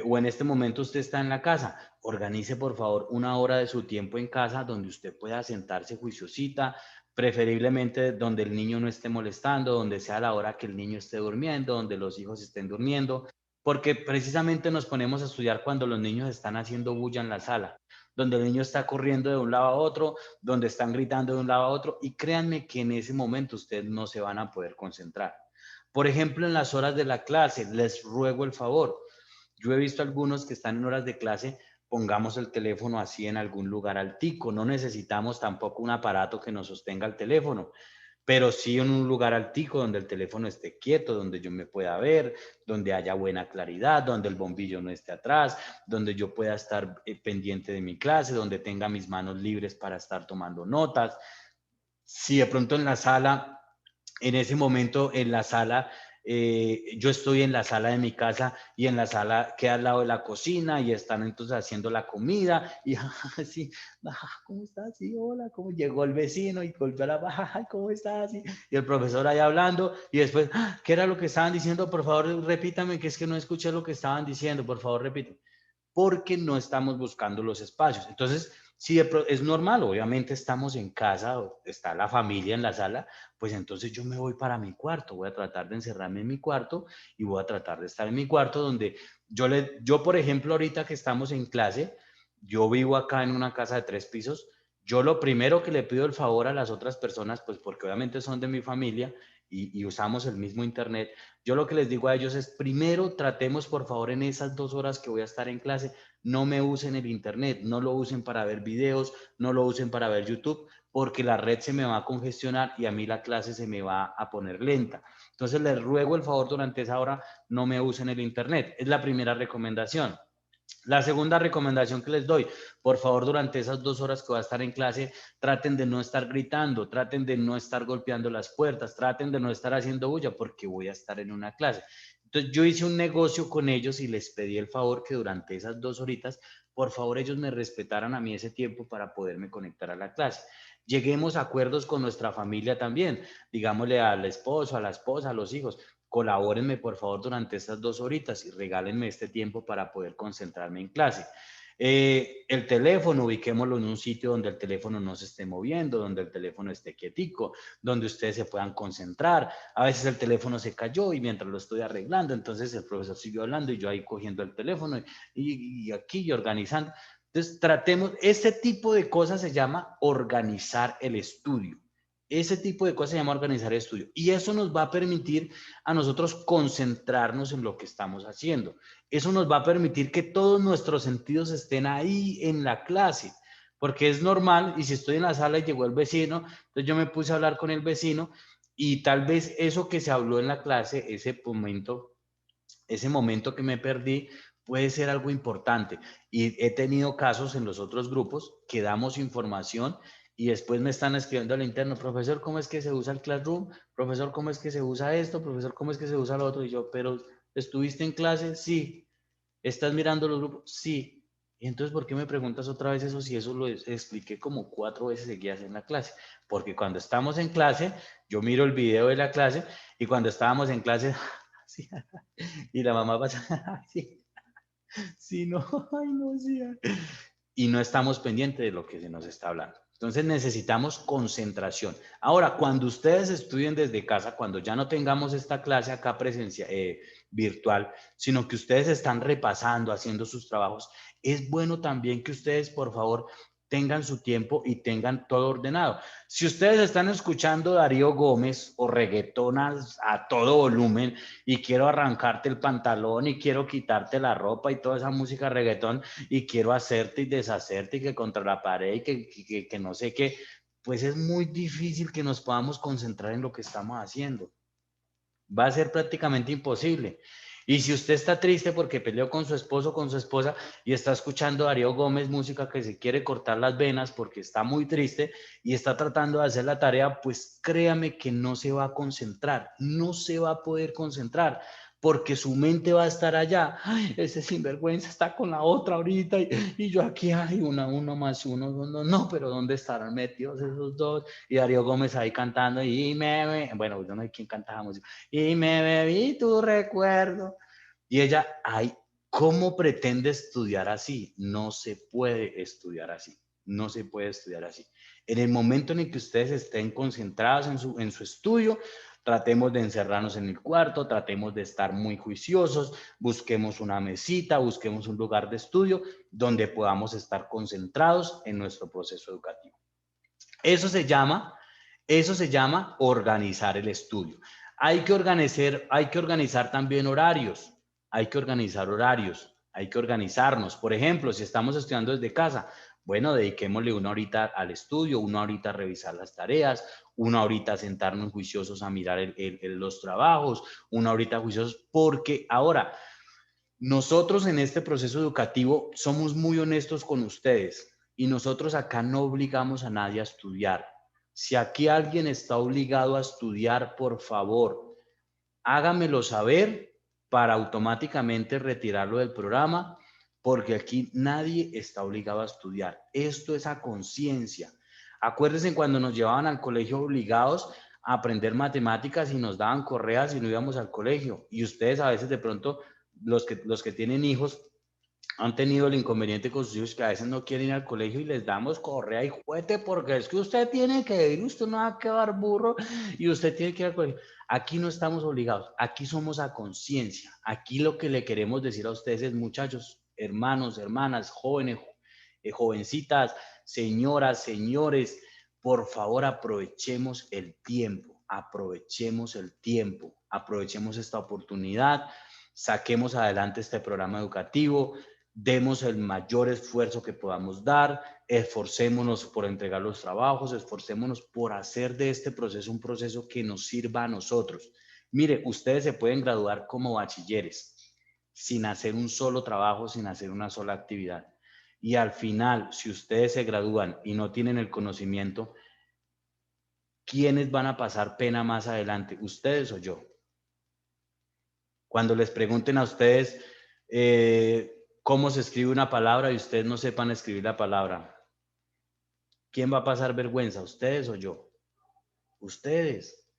o en este momento usted está en la casa, organice por favor una hora de su tiempo en casa donde usted pueda sentarse juiciosita, preferiblemente donde el niño no esté molestando, donde sea la hora que el niño esté durmiendo, donde los hijos estén durmiendo, porque precisamente nos ponemos a estudiar cuando los niños están haciendo bulla en la sala, donde el niño está corriendo de un lado a otro, donde están gritando de un lado a otro, y créanme que en ese momento ustedes no se van a poder concentrar. Por ejemplo, en las horas de la clase, les ruego el favor. Yo he visto algunos que están en horas de clase, pongamos el teléfono así en algún lugar altico. No necesitamos tampoco un aparato que nos sostenga el teléfono, pero sí en un lugar altico donde el teléfono esté quieto, donde yo me pueda ver, donde haya buena claridad, donde el bombillo no esté atrás, donde yo pueda estar pendiente de mi clase, donde tenga mis manos libres para estar tomando notas. Si de pronto en la sala, en ese momento en la sala, yo estoy en la sala de mi casa y en la sala queda al lado de la cocina y están entonces haciendo la comida y así, ¿cómo estás? Sí, hola, ¿cómo llegó el vecino? Y golpeó la baja, ¿cómo estás? Y el profesor ahí hablando y después, ¿qué era lo que estaban diciendo? Por favor, repítame, que es que no escuché lo que estaban diciendo, por favor, repítame. Porque no estamos buscando los espacios. Entonces, si es normal, obviamente estamos en casa, está la familia en la sala, pues entonces yo me voy para mi cuarto, voy a tratar de encerrarme en mi cuarto y voy a tratar de estar en mi cuarto donde yo por ejemplo, ahorita que estamos en clase, yo vivo acá en una casa de 3 pisos, yo lo primero que le pido el favor a las otras personas, pues porque obviamente son de mi familia y usamos el mismo internet, yo lo que les digo a ellos es, primero tratemos por favor en esas 2 horas que voy a estar en clase, no me usen el internet, no lo usen para ver videos, no lo usen para ver YouTube, porque la red se me va a congestionar y a mí la clase se me va a poner lenta. Entonces les ruego el favor durante esa hora, no me usen el internet. Es la primera recomendación. La segunda recomendación que les doy, por favor, durante esas 2 horas que va a estar en clase, traten de no estar gritando, traten de no estar golpeando las puertas, traten de no estar haciendo bulla porque voy a estar en una clase. Entonces yo hice un negocio con ellos y les pedí el favor que durante esas 2 horitas, por favor, ellos me respetaran a mí ese tiempo para poderme conectar a la clase. Lleguemos a acuerdos con nuestra familia también, digámosle al esposo, a la esposa, a los hijos, colabórenme por favor durante estas 2 horitas y regálenme este tiempo para poder concentrarme en clase. El teléfono, ubiquémoslo en un sitio donde el teléfono no se esté moviendo, donde el teléfono esté quietico, donde ustedes se puedan concentrar. A veces el teléfono se cayó y mientras lo estoy arreglando, entonces el profesor siguió hablando y yo ahí cogiendo el teléfono y aquí y organizando. Entonces tratemos, este tipo de cosas se llama organizar el estudio. Ese tipo de cosas se llama organizar el estudio. Y eso nos va a permitir a nosotros concentrarnos en lo que estamos haciendo. Eso nos va a permitir que todos nuestros sentidos estén ahí en la clase, porque es normal, y si estoy en la sala y llegó el vecino, entonces yo me puse a hablar con el vecino y tal vez eso que se habló en la clase, ese momento que me perdí, puede ser algo importante. Y he tenido casos en los otros grupos que damos información y después me están escribiendo al interno, profesor, ¿cómo es que se usa el Classroom? Profesor, ¿cómo es que se usa esto? Profesor, ¿cómo es que se usa lo otro? Y yo, pero ¿estuviste en clase? Sí. ¿Estás mirando los grupos? Sí. Y entonces, ¿por qué me preguntas otra vez eso si eso lo expliqué como 4 veces seguidas en la clase? Porque cuando estamos en clase, yo miro el video de la clase y cuando estábamos en clase, sí. Y la mamá pasa, sí, sí, no, ay, no, sí. Y no estamos pendientes de lo que se nos está hablando. Entonces necesitamos concentración. Ahora, cuando ustedes estudien desde casa, cuando ya no tengamos esta clase acá presencial, virtual, sino que ustedes están repasando, haciendo sus trabajos, es bueno también que ustedes, por favor, tengan su tiempo y tengan todo ordenado. Si ustedes están escuchando Darío Gómez o reggaetonas a todo volumen y quiero arrancarte el pantalón y quiero quitarte la ropa y toda esa música reggaetón, y quiero hacerte y deshacerte y que contra la pared y que no sé qué, pues es muy difícil que nos podamos concentrar en lo que estamos haciendo. Va a ser prácticamente imposible. Y si usted está triste porque peleó con su esposo o con su esposa y está escuchando a Darío Gómez música que se quiere cortar las venas porque está muy triste y está tratando de hacer la tarea, pues créame que no se va a concentrar, no se va a poder concentrar porque su mente va a estar allá. Ay, ese sinvergüenza está con la otra ahorita y yo aquí, ay, uno más uno, no, pero ¿dónde estarán metidos esos dos? Y Darío Gómez ahí cantando y bueno, yo no sé quién cantaba música y me bebí tu recuerdo. Y ella, ay, ¿cómo pretende estudiar así? No se puede estudiar así. No se puede estudiar así. En el momento en el que ustedes estén concentrados en su estudio, tratemos de encerrarnos en el cuarto, tratemos de estar muy juiciosos, busquemos una mesita, busquemos un lugar de estudio donde podamos estar concentrados en nuestro proceso educativo. Eso se llama organizar el estudio. Hay que organizar también horarios. Hay que organizar horarios. Hay que organizarnos. Por ejemplo, si estamos estudiando desde casa, bueno, dediquémosle una horita al estudio, una horita a revisar las tareas, una horita a sentarnos juiciosos a mirar los trabajos, una horita juiciosos, porque ahora nosotros en este proceso educativo somos muy honestos con ustedes y nosotros acá no obligamos a nadie a estudiar. Si aquí alguien está obligado a estudiar, por favor, hágamelo saber para automáticamente retirarlo del programa, porque aquí nadie está obligado a estudiar. Esto es a conciencia. Acuérdense cuando nos llevaban al colegio obligados a aprender matemáticas y nos daban correas y no íbamos al colegio. Y ustedes a veces de pronto, los que tienen hijos, han tenido el inconveniente con sus hijos que a veces no quieren ir al colegio y les damos correa y juguete porque es que usted tiene que ir, usted no va a quedar burro y usted tiene que ir al colegio. Aquí no estamos obligados, aquí somos a conciencia. Aquí lo que le queremos decir a ustedes es, muchachos, hermanos, hermanas, jóvenes, jovencitas, señoras, señores, por favor aprovechemos el tiempo, aprovechemos el tiempo, aprovechemos esta oportunidad, saquemos adelante este programa educativo, demos el mayor esfuerzo que podamos dar, esforcémonos por entregar los trabajos, esforcémonos por hacer de este proceso un proceso que nos sirva a nosotros. Mire, ustedes se pueden graduar como bachilleres sin hacer un solo trabajo, sin hacer una sola actividad. Y al final, si ustedes se gradúan y no tienen el conocimiento, ¿quiénes van a pasar pena más adelante? ¿Ustedes o yo? Cuando les pregunten a ustedes cómo se escribe una palabra y ustedes no sepan escribir la palabra, ¿quién va a pasar vergüenza? ¿Ustedes o yo? Ustedes.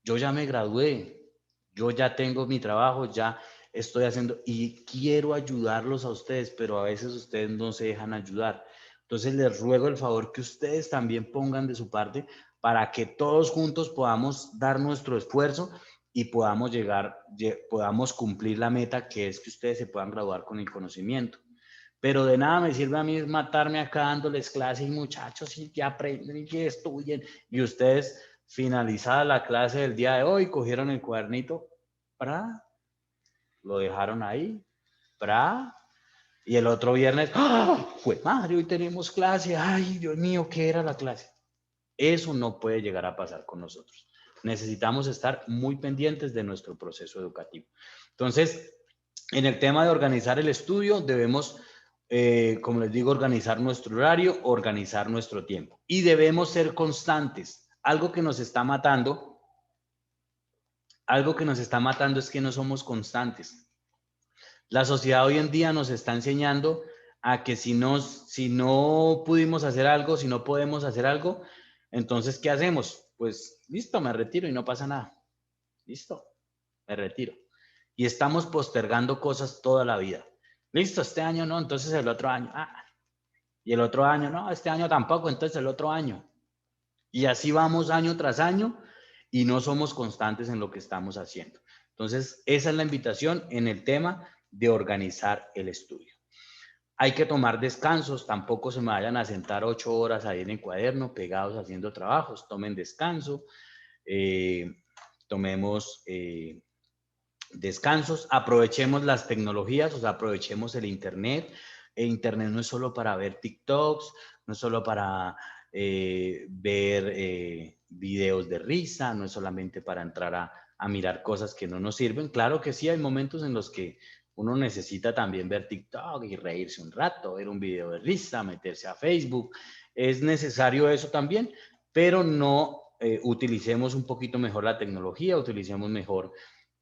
Yo ya me gradué, yo ya tengo mi trabajo, ya estoy haciendo y quiero ayudarlos a ustedes, pero a veces ustedes no se dejan ayudar. Entonces les ruego el favor que ustedes también pongan de su parte para que todos juntos podamos dar nuestro esfuerzo y podamos podamos cumplir la meta que es que ustedes se puedan graduar con el conocimiento. Pero de nada me sirve a mí matarme acá dándoles clases y muchachos y que aprenden y que estudien y ustedes finalizada la clase del día de hoy cogieron el cuadernito, ¡pra! Lo dejaron ahí, ¡pra! Y el otro viernes, ¡ah! Pues madre, hoy tenemos clase, ay Dios mío, ¿qué era la clase? Eso no puede llegar a pasar con nosotros. Necesitamos estar muy pendientes de nuestro proceso educativo. Entonces, en el tema de organizar el estudio, debemos, como les digo, organizar nuestro horario, organizar nuestro tiempo. Y debemos ser constantes. Algo que nos está matando es que no somos constantes. La sociedad hoy en día nos está enseñando a que si no pudimos hacer algo, si no podemos hacer algo, entonces, ¿qué hacemos? Pues listo, me retiro y no pasa nada. Listo, me retiro. y estamos postergando cosas toda la vida. Listo, este año no, entonces el otro año. Y el otro año, no, este año tampoco, entonces el otro año. Y así vamos año tras año y no somos constantes en lo que estamos haciendo. Entonces, esa es la invitación en el tema de organizar el estudio. Hay que tomar descansos, tampoco se me vayan a sentar 8 horas ahí en el cuaderno, pegados haciendo trabajos, tomen descanso, tomemos descansos, aprovechemos las tecnologías, o sea, aprovechemos el Internet. El Internet no es solo para ver TikToks, no es solo para ver videos de risa, no es solamente para entrar a mirar cosas que no nos sirven. Claro que sí, hay momentos en los que uno necesita también ver TikTok y reírse un rato, ver un video de risa, meterse a Facebook. Es necesario eso también, pero no utilicemos un poquito mejor la tecnología, utilicemos mejor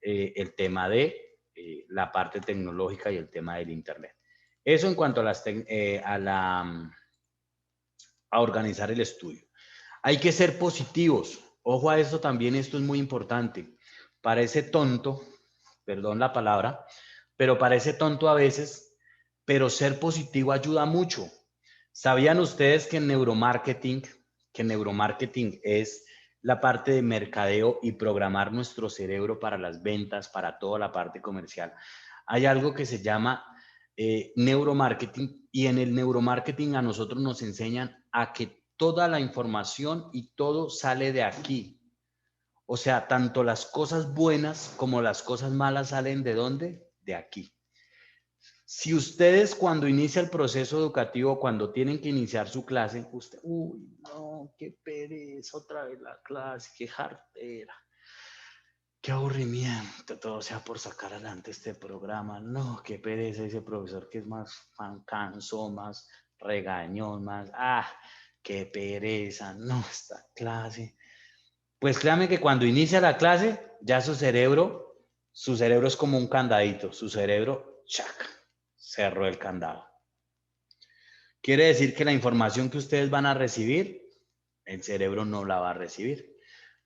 el tema de la parte tecnológica y el tema del Internet. Eso en cuanto a organizar el estudio. Hay que ser positivos. Ojo a esto también, esto es muy importante. Parece tonto, perdón la palabra, pero parece tonto a veces, pero ser positivo ayuda mucho. ¿Sabían ustedes que neuromarketing es la parte de mercadeo y programar nuestro cerebro para las ventas, para toda la parte comercial? Hay algo que se llama neuromarketing, y en el neuromarketing a nosotros nos enseñan a que toda la información y todo sale de aquí. O sea, tanto las cosas buenas como las cosas malas salen ¿de dónde? De aquí. Si ustedes cuando inicia el proceso educativo, cuando tienen que iniciar su clase, usted, uy, no, qué pereza, otra vez la clase, qué jartera, qué aburrimiento, todo sea por sacar adelante este programa. No, qué pereza ese profesor que es más cansón, más regañón, más, qué pereza, no, esta clase. Pues créame que cuando inicia la clase, ya su cerebro es como un candadito, su cerebro, chac, cerró el candado. Quiere decir que la información que ustedes van a recibir, el cerebro no la va a recibir.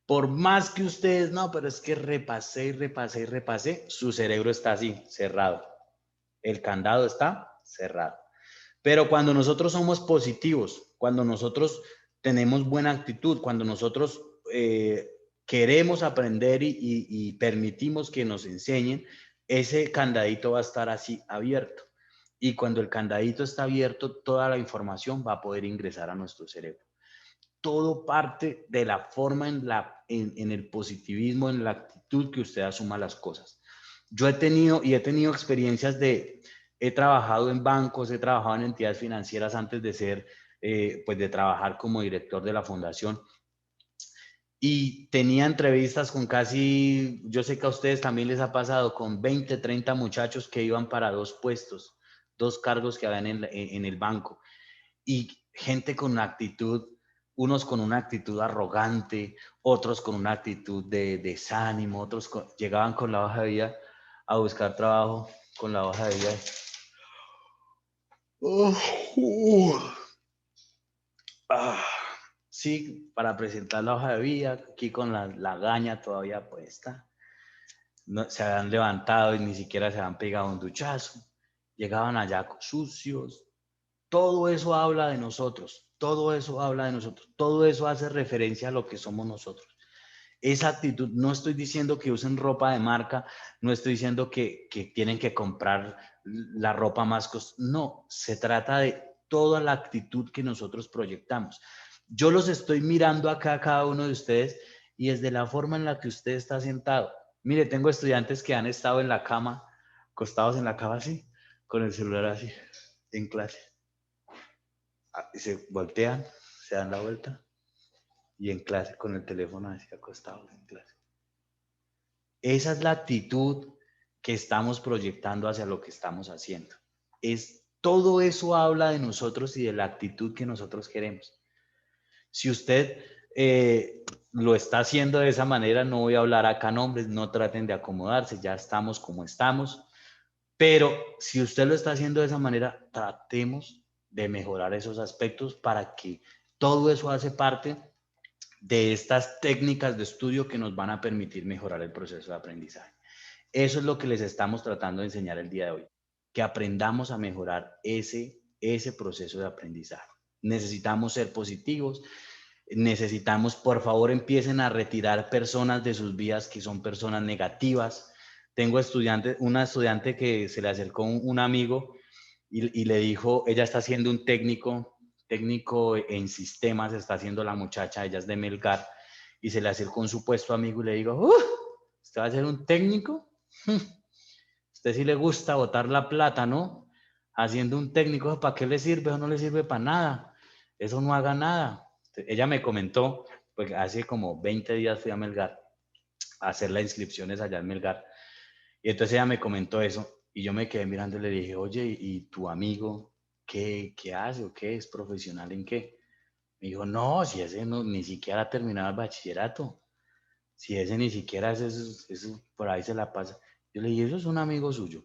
Por más que ustedes, no, pero es que repasé y repasé y repasé, su cerebro está así, cerrado. El candado está cerrado. Pero cuando nosotros somos positivos, cuando nosotros tenemos buena actitud, cuando nosotros queremos aprender y permitimos que nos enseñen, ese candadito va a estar así abierto. Y cuando el candadito está abierto, toda la información va a poder ingresar a nuestro cerebro. Todo parte de la forma en el positivismo, en la actitud que usted asuma las cosas. Yo he tenido experiencias he trabajado en bancos, he trabajado en entidades financieras antes de ser, pues de trabajar como director de la fundación. Y tenía entrevistas con casi, yo sé que a ustedes también les ha pasado, con 20, 30 muchachos que iban para 2 puestos, 2 cargos que habían en el banco. Y gente con una actitud, unos con una actitud arrogante, otros con una actitud de desánimo, otros llegaban con la hoja de vida a buscar trabajo, con la hoja de vida. Sí, para presentar la hoja de vida, aquí con la gaña todavía puesta. No, se habían levantado y ni siquiera se habían pegado un duchazo. Llegaban allá sucios. Todo eso habla de nosotros. Todo eso habla de nosotros. Todo eso hace referencia a lo que somos nosotros. Esa actitud, no estoy diciendo que usen ropa de marca, no estoy diciendo que tienen que comprar la ropa más costosa. No, se trata de toda la actitud que nosotros proyectamos. Yo los estoy mirando acá a cada uno de ustedes y desde la forma en la que usted está sentado. Mire, tengo estudiantes que han estado en la cama, acostados en la cama así, con el celular así, en clase. Y se voltean, se dan la vuelta y en clase con el teléfono así acostados en clase. Esa es la actitud que estamos proyectando hacia lo que estamos haciendo. Todo eso habla de nosotros y de la actitud que nosotros queremos. Si usted lo está haciendo de esa manera, no voy a hablar acá nombres, no traten de acomodarse, ya estamos como estamos. Pero si usted lo está haciendo de esa manera, tratemos de mejorar esos aspectos para que todo eso hace parte de estas técnicas de estudio que nos van a permitir mejorar el proceso de aprendizaje. Eso es lo que les estamos tratando de enseñar el día de hoy, que aprendamos a mejorar ese proceso de aprendizaje. Necesitamos ser positivos, necesitamos, por favor, empiecen a retirar personas de sus vidas que son personas negativas. Tengo una estudiante que se le acercó un amigo y le dijo, ella está haciendo un técnico en sistemas, está haciendo la muchacha, ella es de Melgar, y se le acercó un supuesto amigo y le dijo, ¿usted va a ser un técnico? Usted sí le gusta botar la plata, ¿no? Haciendo un técnico, ¿para qué le sirve? Eso no le sirve para nada. Eso no haga nada. Ella me comentó, pues hace como 20 días fui a Melgar a hacer las inscripciones allá en Melgar. Y entonces ella me comentó eso y yo me quedé mirando y le dije, oye, ¿y tu amigo qué hace o qué? ¿Es profesional en qué? Me dijo, no, si ese no, ni siquiera ha terminado el bachillerato. Si ese ni siquiera es eso, por ahí se la pasa. Yo le dije, eso es un amigo suyo.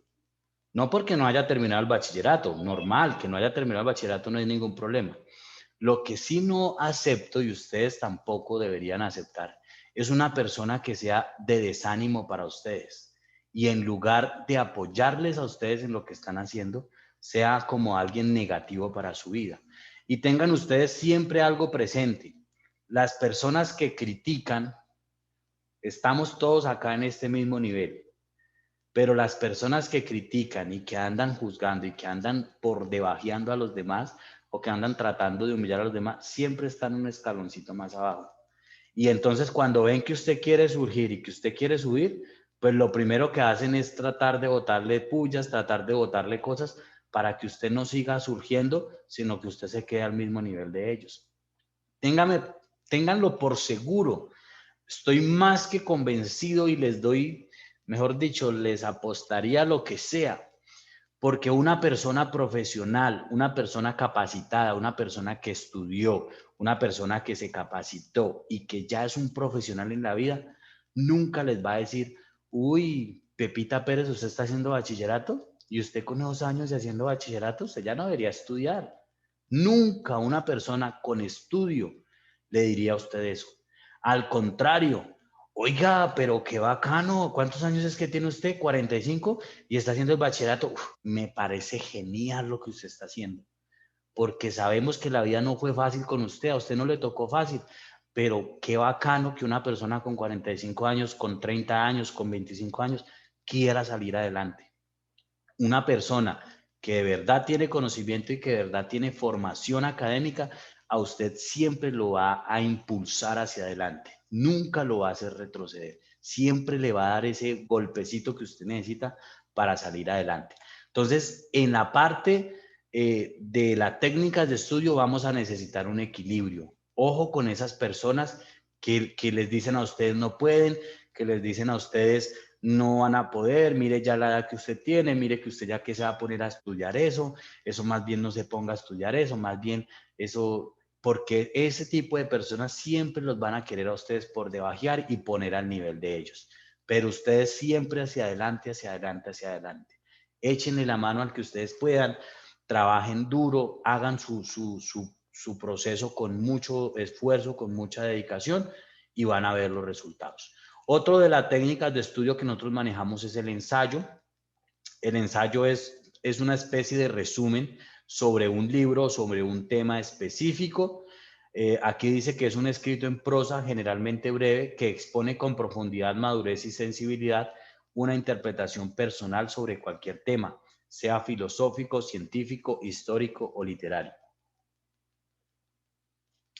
No porque no haya terminado el bachillerato, normal, que no haya terminado el bachillerato no hay ningún problema. Lo que sí no acepto, y ustedes tampoco deberían aceptar, es una persona que sea de desánimo para ustedes. Y en lugar de apoyarles a ustedes en lo que están haciendo, sea como alguien negativo para su vida. Y tengan ustedes siempre algo presente. Las personas que critican, estamos todos acá en este mismo nivel. Pero las personas que critican y que andan juzgando y que andan por debajeando a los demás o que andan tratando de humillar a los demás, siempre están un escaloncito más abajo. Y entonces cuando ven que usted quiere surgir y que usted quiere subir, pues lo primero que hacen es tratar de botarle pullas, tratar de botarle cosas para que usted no siga surgiendo, sino que usted se quede al mismo nivel de ellos. Ténganlo por seguro. Estoy más que convencido y les doy, mejor dicho, les apostaría lo que sea, porque una persona profesional, una persona capacitada, una persona que estudió, una persona que se capacitó y que ya es un profesional en la vida, nunca les va a decir, uy, Pepita Pérez, usted está haciendo bachillerato y usted con 2 años de haciendo bachillerato, usted ya no debería estudiar. Nunca una persona con estudio le diría a usted eso. Al contrario, oiga, pero qué bacano, ¿cuántos años es que tiene usted? 45 y está haciendo el bachillerato. Uf, me parece genial lo que usted está haciendo, porque sabemos que la vida no fue fácil con usted, a usted no le tocó fácil, pero qué bacano que una persona con 45 años, con 30 años, con 25 años, quiera salir adelante. Una persona que de verdad tiene conocimiento y que de verdad tiene formación académica, a usted siempre lo va a impulsar hacia adelante. Nunca lo va a hacer retroceder. Siempre le va a dar ese golpecito que usted necesita para salir adelante. Entonces, en la parte de las técnicas de estudio vamos a necesitar un equilibrio. Ojo con esas personas que les dicen a ustedes no pueden, que les dicen a ustedes no van a poder, mire ya la edad que usted tiene, mire que usted ya que se va a poner a estudiar eso más bien no se ponga a estudiar eso, más bien eso, porque ese tipo de personas siempre los van a querer a ustedes por debajear y poner al nivel de ellos. Pero ustedes siempre hacia adelante, hacia adelante, hacia adelante. Échenle la mano al que ustedes puedan, trabajen duro, hagan su proceso con mucho esfuerzo, con mucha dedicación y van a ver los resultados. Otro de las técnicas de estudio que nosotros manejamos es el ensayo. El ensayo es una especie de resumen sobre un libro, sobre un tema específico. Aquí dice que es un escrito en prosa generalmente breve que expone con profundidad, madurez y sensibilidad una interpretación personal sobre cualquier tema, sea filosófico, científico, histórico o literario.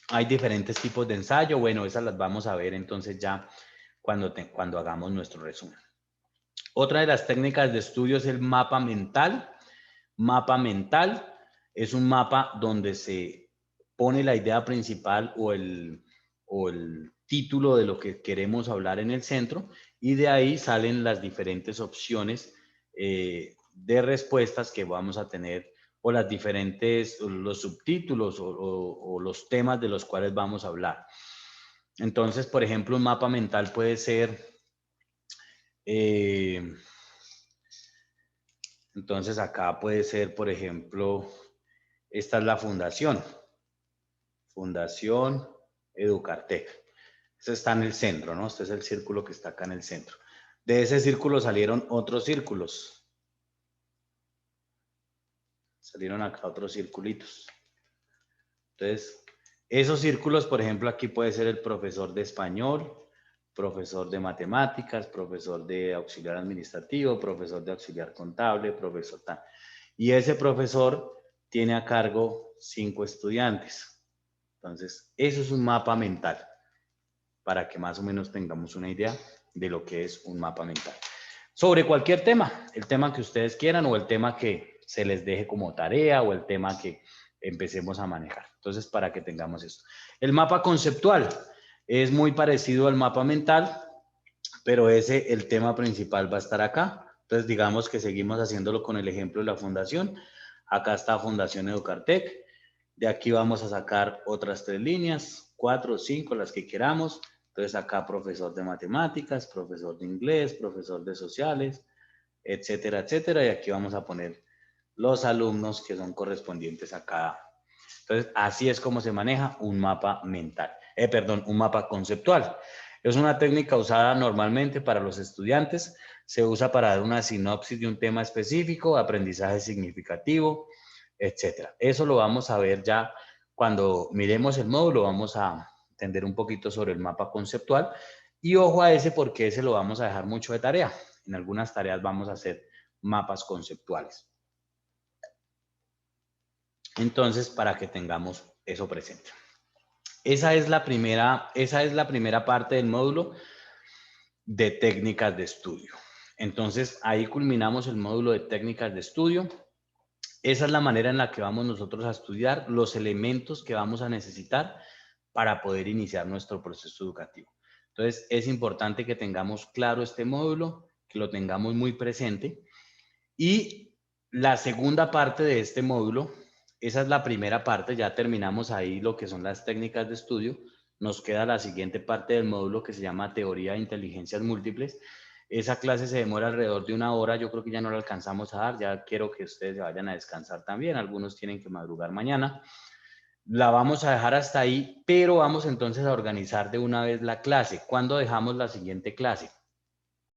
Hay diferentes tipos de ensayo. Bueno, esas las vamos a ver entonces ya cuando hagamos nuestro resumen. Otra de las técnicas de estudio es el mapa mental. Mapa mental es un mapa donde se pone la idea principal o el título de lo que queremos hablar en el centro y de ahí salen las diferentes opciones de respuestas que vamos a tener o las diferentes, los subtítulos o los temas de los cuales vamos a hablar. Entonces, por ejemplo, un mapa mental puede ser... entonces acá puede ser, por ejemplo, esta es la fundación. Fundación Educartec. Este está en el centro, ¿no? Este es el círculo que está acá en el centro. De ese círculo salieron otros círculos. Salieron acá otros circulitos. Entonces, esos círculos, por ejemplo, aquí puede ser el profesor de español, profesor de matemáticas, profesor de auxiliar administrativo, profesor de auxiliar contable, profesor tal. Y ese profesor tiene a cargo 5 estudiantes. Entonces, eso es un mapa mental, para que más o menos tengamos una idea de lo que es un mapa mental. Sobre cualquier tema, el tema que ustedes quieran o el tema que se les deje como tarea o el tema que empecemos a manejar. Entonces, para que tengamos esto. El mapa conceptual es muy parecido al mapa mental, pero el tema principal va a estar acá. Entonces, digamos que seguimos haciéndolo con el ejemplo de la fundación. Acá está Fundación Educartec. De aquí vamos a sacar otras 3 líneas, 4 o 5, las que queramos. Entonces, acá profesor de matemáticas, profesor de inglés, profesor de sociales, etcétera, etcétera. Y aquí vamos a poner los alumnos que son correspondientes a cada. Entonces, así es como se maneja un mapa mental. Un mapa conceptual. Es una técnica usada normalmente para los estudiantes. Se usa para dar una sinopsis de un tema específico, aprendizaje significativo, etcétera. Eso lo vamos a ver ya cuando miremos el módulo. Vamos a entender un poquito sobre el mapa conceptual. Y ojo a ese porque ese lo vamos a dejar mucho de tarea. En algunas tareas vamos a hacer mapas conceptuales. Entonces, para que tengamos eso presente. Esa es la primera parte del módulo de técnicas de estudio. Entonces, ahí culminamos el módulo de técnicas de estudio. Esa es la manera en la que vamos nosotros a estudiar los elementos que vamos a necesitar para poder iniciar nuestro proceso educativo. Entonces, es importante que tengamos claro este módulo, que lo tengamos muy presente. Y la segunda parte de este módulo, esa es la primera parte, ya terminamos ahí lo que son las técnicas de estudio. Nos queda la siguiente parte del módulo que se llama Teoría de Inteligencias Múltiples. Esa clase se demora alrededor de 1 hora, yo creo que ya no la alcanzamos a dar, ya quiero que ustedes se vayan a descansar también, algunos tienen que madrugar mañana. La vamos a dejar hasta ahí, pero vamos entonces a organizar de una vez la clase. ¿Cuándo dejamos la siguiente clase?